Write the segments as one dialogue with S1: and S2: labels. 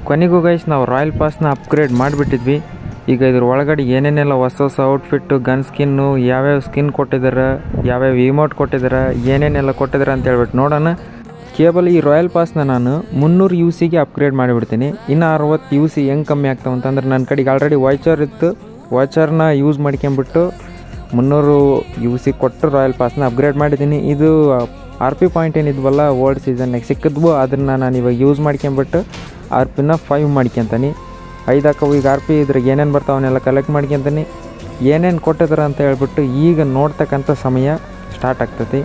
S1: ಕೊನೆಗೂ ಗೈಸ್ ನಾವು royal ಪಾಸ್ನ upgrade ಮಾಡಿಬಿಟ್ಟಿದ್ವಿ. ಈಗ ಇದ್ರ ಒಳಗಡೆ ಏನೇನೆಲ್ಲ ಹೊಸ ಹೊಸ ಔಟ್ಫಿಟ್ಟು, ಗನ್ ಸ್ಕಿನ್ನು, ಯಾವ್ಯಾವ ಸ್ಕಿನ್ ಕೊಟ್ಟಿದ್ದಾರೆ, ಯಾವ್ಯಾವ ಇಮೋಟ್ ಕೊಟ್ಟಿದ್ದಾರೆ, ಏನೇನೆಲ್ಲ ಕೊಟ್ಟಿದ್ದಾರೆ ಅಂತ ಹೇಳ್ಬಿಟ್ಟು ನೋಡೋಣ. ಕೇವಲ ಈ ರಾಯಲ್ ಪಾಸ್ನ ನಾನು 300 UC ಅಪ್ಗ್ರೇಡ್ ಮಾಡಿಬಿಡ್ತೀನಿ. ಇನ್ನು 60 UC ಹೆಂಗೆ ಕಮ್ಮಿ ಆಗ್ತಾವೆ ಅಂತಂದ್ರೆ ನನ್ನ ಕಡೆಗೆ ಆಲ್ರೆಡಿ ವಾಚರ್ ಇತ್ತು. ವಾಚರ್ನ ಯೂಸ್ ಮಾಡ್ಕೊಂಬಿಟ್ಟು 300 UC ಕೊಟ್ಟು ರಾಯಲ್ ಪಾಸ್ನ ಅಪ್ಗ್ರೇಡ್ ಮಾಡಿದ್ದೀನಿ. ಇದು RP ಪಾಯಿಂಟ್ ಏನಿದ್ವಲ್ಲ ಓಲ್ಡ್ ಸೀಸನ್ನಾಗ ಸಿಕ್ಕಿದ್ವು, ಅದನ್ನು ನಾನು ಇವಾಗ ಯೂಸ್ ಮಾಡ್ಕೊಂಬಿಟ್ಟು RPನ 5 ಮಾಡ್ಕೊತಾನೆ. 5 ಹಾಕವು. ಈಗ RP ಇದ್ರಾಗ ಏನೇನು ಬರ್ತಾವನ್ನೆಲ್ಲ ಕಲೆಕ್ಟ್ ಮಾಡ್ಕೊತಾನೆ. ಏನೇನು ಕೊಟ್ಟಿದ್ದಾರೆ ಅಂತ ಹೇಳ್ಬಿಟ್ಟು ಈಗ ನೋಡ್ತಕ್ಕಂಥ ಸಮಯ ಸ್ಟಾರ್ಟ್ ಆಗ್ತೈತಿ.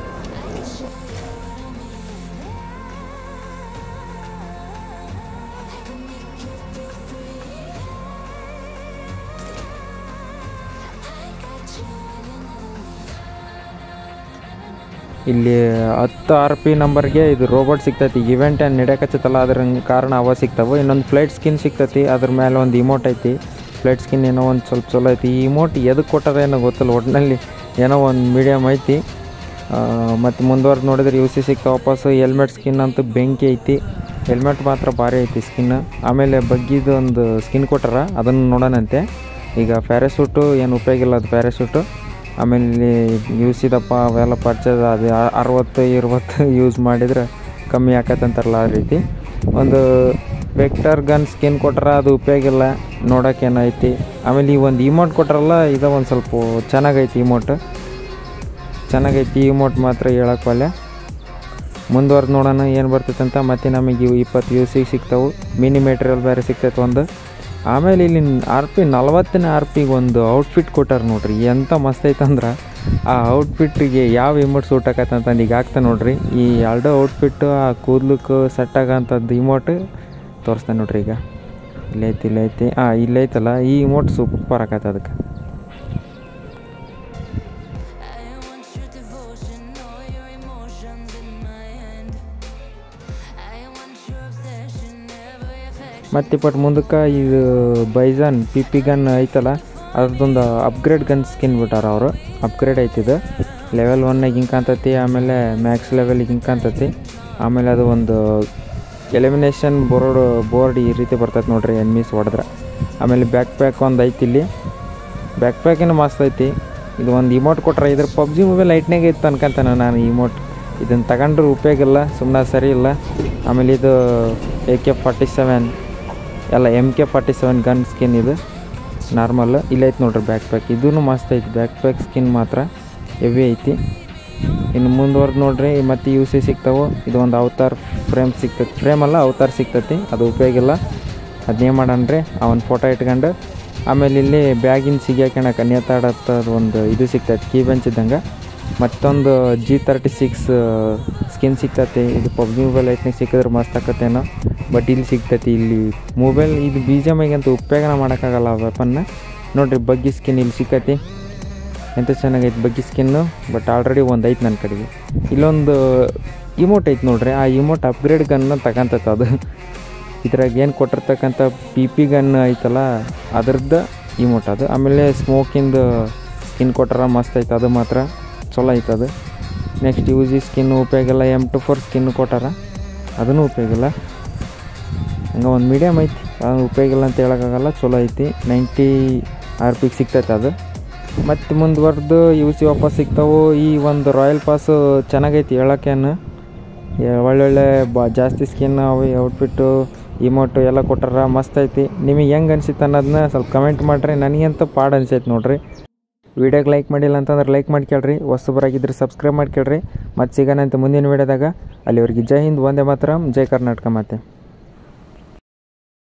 S1: ಇಲ್ಲಿ 10 RP ನಂಬರ್ಗೆ ಇದು ರೋಬೋಟ್ ಸಿಗ್ತೈತಿ. ಇವೆಂಟ್ ಏನು ನಡೆಯಕತ್ತಲ್ಲ ಅದ್ರ ಕಾರಣ ಅವ ಸಿಗ್ತಾವೆ. ಇನ್ನೊಂದು ಫ್ಲೈಟ್ ಸ್ಕಿನ್ ಸಿಗ್ತೈತಿ, ಅದ್ರ ಮೇಲೆ ಒಂದು ಇಮೋಟ್ ಐತಿ. ಫ್ಲೈಟ್ ಸ್ಕಿನ್ ಏನೋ ಒಂದು ಸ್ವಲ್ಪ ಚಲೋ ಐತಿ. ಈ ಇಮೋಟ್ ಎದಕ್ಕೆ ಕೊಟ್ಟಾರ ಏನೋ ಗೊತ್ತಿಲ್ಲ, ಒಟ್ಟಿನಲ್ಲಿ ಏನೋ ಒಂದು ಮೀಡಿಯಮ್ ಐತಿ. ಮತ್ತು ಮುಂದುವರೆದು ನೋಡಿದ್ರೆ UC ಸಿಗ್ತಾವೆ ವಾಪಸ್ಸು. ಹೆಲ್ಮೆಟ್ ಸ್ಕಿನ್ ಅಂತೂ ಬೆಂಕಿ ಐತಿ. ಹೆಲ್ಮೆಟ್ ಮಾತ್ರ ಭಾರಿ ಐತಿ ಸ್ಕಿನ್. ಆಮೇಲೆ ಬಗ್ಗಿದು ಒಂದು ಸ್ಕಿನ್ ಕೊಟ್ಟಾರ, ಅದನ್ನು ನೋಡೋಣಂತೆ. ಈಗ ಪ್ಯಾರಾಶೂಟು ಏನು ಉಪಯೋಗ ಇಲ್ಲ, ಅದು ಪ್ಯಾರಾಶೂಟು. ಆಮೇಲೆ UC ದಪ್ಪ ಅವೆಲ್ಲ ಪರ್ಚೇಸ್ ಅದು 60-20 ಯೂಸ್ ಮಾಡಿದ್ರೆ ಕಮ್ಮಿ ಆಕತ್ತಂತಾರಲ್ಲ ಆ ರೀತಿ. ಒಂದು ವೆಕ್ಟರ್ ಗನ್ ಸ್ಕಿನ್ ಕೊಟ್ಟಾರ, ಅದು ಉಪಯೋಗ ಇಲ್ಲ, ನೋಡೋಕೇನೈತಿ. ಆಮೇಲೆ ಈ ಒಂದು ಇಮೋಟ್ ಕೊಟ್ಟಾರಲ್ಲ, ಇದು ಒಂದು ಸ್ವಲ್ಪ ಚೆನ್ನಾಗೈತಿ. ಇಮೋಟ್ ಚೆನ್ನಾಗೈತಿ. ಇಮೋಟ್ ಮಾತ್ರ ಹೇಳೋಕ್ಕಲ್ಲ. ಮುಂದುವರೆದು ನೋಡೋಣ ಏನು ಬರ್ತೈತೆ ಅಂತ. ಮತ್ತು ನಮಗೆ 20 UC ಸಿಗ್ತಾವೆ. ಮಿನಿ ಮೆಟೀರಿಯಲ್ ಬೇರೆ ಸಿಗ್ತೈತೆ ಒಂದು. ಆಮೇಲೆ ಇಲ್ಲಿ RP 40ನೇ RPಗೆ ಒಂದು ಔಟ್ಫಿಟ್ ಕೊಟ್ಟಾರ ನೋಡ್ರಿ, ಎಂಥ ಮಸ್ತ್ ಐತಂದ್ರೆ ಆ ಔಟ್ಫಿಟ್ಟಿಗೆ ಯಾವ ಇಮೋಟ್ ಸೂಟ್ ಆಕತ್ತಂತಂದು ಈಗ ಆಗ್ತಾ ನೋಡ್ರಿ. ಈ ಎರಡು ಔಟ್ಫಿಟ್ಟು ಆ ಕೂದಲಕ್ಕೆ ಸೆಟ್ ಆಗೋಂಥದ್ದು ಇಮೋಟ್ ತೋರಿಸ್ತಾನೆ ನೋಡ್ರಿ. ಈಗ ಇಲ್ಲೈತಿ ಇಲ್ಲೈತಲ್ಲ, ಈ ಇಮೋಟ್ ಸೂಪರ್ ಆಕತ್ತೆ ಅದಕ್ಕೆ. ಮತ್ತು ಮುಂದಕ್ಕೆ ಇದು ಬೈಜಾನ್ PP ಗನ್ ಐತಲ್ಲ, ಅದ್ರದ್ದೊಂದು ಅಪ್ಗ್ರೇಡ್ ಗನ್ ಸ್ಕಿನ್ ಬಿಟ್ಟಾರ ಅವರು. ಅಪ್ಗ್ರೇಡ್ ಐತಿದು ಲೆವೆಲ್ 1ನಾಗ ಹಿಂಗೆ ಕಾಣ್ತೈತಿ. ಆಮೇಲೆ ಮ್ಯಾಕ್ಸ್ ಲೆವೆಲಿಗೆ ಹಿಂಗೆ ಕಾಣ್ತೈತಿ. ಆಮೇಲೆ ಅದು ಒಂದು ಎಲಿಮಿನೇಷನ್ ಬೋರ್ಡ್ ಈ ರೀತಿ ಬರ್ತೈತೆ ನೋಡ್ರಿ ಎನ್ಮೀಸ್ ಹೊಡೆದ್ರೆ. ಆಮೇಲೆ ಬ್ಯಾಕ್ ಪ್ಯಾಕ್ ಒಂದು ಐತಿ. ಇಲ್ಲಿ ಬ್ಯಾಕ್ ಪ್ಯಾಕೇನು ಮಸ್ತ್ ಐತಿ. ಇದು ಒಂದು ಇಮೋಟ್ ಕೊಟ್ರೆ ಇದ್ರ PUBG ಮೊಬೈಲ್ ಲೈಟ್ನಾಗ ಇತ್ತು ಅನ್ಕೊಂತಾನೆ ನಾನು. ಇಮೋಟ್ ಇದನ್ನು ತಗೊಂಡ್ರೆ ಉಪಯೋಗ ಇಲ್ಲ, ಸುಮ್ಮನೆ ಸರಿ ಇಲ್ಲ. ಆಮೇಲೆ ಇದು AK-47 ಎಲ್ಲ MK-47 ಗನ್ ಸ್ಕಿನ್. ಇದು ನಾರ್ಮಲ್ ಇಲ್ಲೈತೆ ನೋಡ್ರಿ ಬ್ಯಾಕ್ ಪ್ಯಾಕ್. ಇದೂ ಮಸ್ತ್ ಐತಿ. ಬ್ಯಾಕ್ ಪ್ಯಾಕ್ ಸ್ಕಿನ್ ಮಾತ್ರ ಹೆವಿ ಐತಿ. ಇನ್ನು ಮುಂದುವರೆದು ನೋಡ್ರಿ ಮತ್ತು UC ಸಿಗ್ತಾವೆ. ಇದು ಒಂದು ಅವತಾರ್ ಫ್ರೇಮ್ ಸಿಗ್ತೈತಿ. ಫ್ರೇಮ್ ಅಲ್ಲ, ಅವತಾರ್ ಸಿಗ್ತೈತಿ. ಅದು ಉಪಯೋಗ ಇಲ್ಲ. ಅದನ್ನೇ ಮಾಡೋಣ್ರಿ, ಅವನ ಫೋಟೋ ಇಟ್ಕೊಂಡು. ಆಮೇಲೆ ಇಲ್ಲಿ ಬ್ಯಾಗಿನ ಸಿಗ್ಯಾಕಣಕ್ಕೆ ನೇತಾಡತ್ತದ ಒಂದು ಇದು ಸಿಗ್ತೈತಿ, ಕೀ ಬೆಂಚ್ ಇದ್ದಂಗೆ. ಮತ್ತೊಂದು G36 ಸ್ಕಿನ್ ಸಿಗ್ತೈತಿ. ಇದು PUBG ಮೊಬೈಲ್ ಐಟ್ನಾಗ ಸಿಕ್ಕಿದ್ರೆ ಮಸ್ತ್ ಆಕತ್ತೇನೋ, ಬಟ್ ಇಲ್ಲಿ ಸಿಗ್ತೈತಿ. ಇಲ್ಲಿ ಮೊಬೈಲ್ ಇದು BGMI ಅಂತೂ ಉಪಯೋಗನ ಮಾಡೋಕ್ಕಾಗಲ್ಲ ಆ ವೆಪನ್ನ. ನೋಡಿರಿ ಬಗ್ಗಿ ಸ್ಕಿನ್ ಇಲ್ಲಿ ಸಿಕ್ಕೈತಿ. ಎಂತ ಚೆನ್ನಾಗೈತಿ ಬಗ್ಗಿ ಸ್ಕಿನ್ನು. ಬಟ್ ಆಲ್ರೆಡಿ ಒಂದು ಐತೆ ನನ್ನ ಕಡೆಗೆ. ಇಲ್ಲೊಂದು ಇಮೋಟ್ ಐತೆ ನೋಡ್ರಿ, ಆ ಇಮೋಟ್ ಅಪ್ಗ್ರೇಡ್ ಗನ್ನ ತಗೊಂತೈತೆ ಅದು. ಇದ್ರಾಗ ಏನು ಕೊಟ್ಟಿರ್ತಕ್ಕಂಥ PP ಗನ್ ಐತಲ್ಲ ಅದ್ರದ್ದು ಇಮೋಟ್ ಅದು. ಆಮೇಲೆ ಸ್ಮೋಕಿಂದು ಸ್ಕಿನ್ ಕೊಟ್ಟಾರ, ಮಸ್ತ್ ಐತೆ. ಅದು ಮಾತ್ರ ಚಲೋ ಐತೆ ಅದು. ನೆಕ್ಸ್ಟ್ UG ಸ್ಕಿನ್ನು ಉಪಯೋಗ ಇಲ್ಲ. M24 ಸ್ಕಿನ್ನು ಕೊಟ್ಟಾರ, ಅದೂ ಉಪಯೋಗ ಇಲ್ಲ. ಹಂಗೆ ಒಂದು ಮೀಡಿಯಮ್ ಐತಿ, ಅದು ಉಪಯೋಗ ಇಲ್ಲ ಅಂತ ಹೇಳೋಕ್ಕಾಗಲ್ಲ. ಚಲೋ ಐತಿ. 90 RPಗೆ ಸಿಗ್ತೈತೆ ಅದು. ಮತ್ತು ಮುಂದುವರೆದು UC ವಾಪಸ್ ಸಿಗ್ತಾವೆ. ಈ ಒಂದು ರಾಯಲ್ ಪಾಸು ಚೆನ್ನಾಗೈತಿ ಹೇಳೋಕ್ಕೇನು. ಒಳ್ಳೊಳ್ಳೆ ಜಾಸ್ತಿ ಸ್ಕಿನ್ ಅವು, ಔಟ್ಫಿಟ್ಟು, ಇಮೋಟು ಎಲ್ಲ ಕೊಟ್ಟಾರ, ಮಸ್ತ್ ಐತಿ. ನಿಮಗೆ ಹೆಂಗೆ ಅನ್ಸಿತ್ತು ಅನ್ನೋದನ್ನ ಸ್ವಲ್ಪ ಕಮೆಂಟ್ ಮಾಡಿರಿ. ನನಗಂತೂ ಪಾಡ್ ಅನ್ಸೈತೆ ನೋಡ್ರಿ. ವೀಡಿಯೋಗೆ ಲೈಕ್ ಮಾಡಿಲ್ಲ ಅಂತಂದ್ರೆ ಲೈಕ್ ಮಾಡ್ಕೊಳ್ರಿ. ಹೊಸಬರಾಗಿದ್ದರೆ ಸಬ್ಸ್ಕ್ರೈಬ್ ಮಾಡ್ಕೊಳ್ರಿ. ಮತ್ತು ಸಿಗೋಣಂತೆ ಮುಂದಿನ ವೀಡಿಯೋದಾಗ. ಅಲ್ಲಿವರೆಗೆ ಜೈ ಹಿಂದ್, ವಂದೇ ಮಾತರಂ, ಜೈ ಕರ್ನಾಟಕ ಮಾತೆ.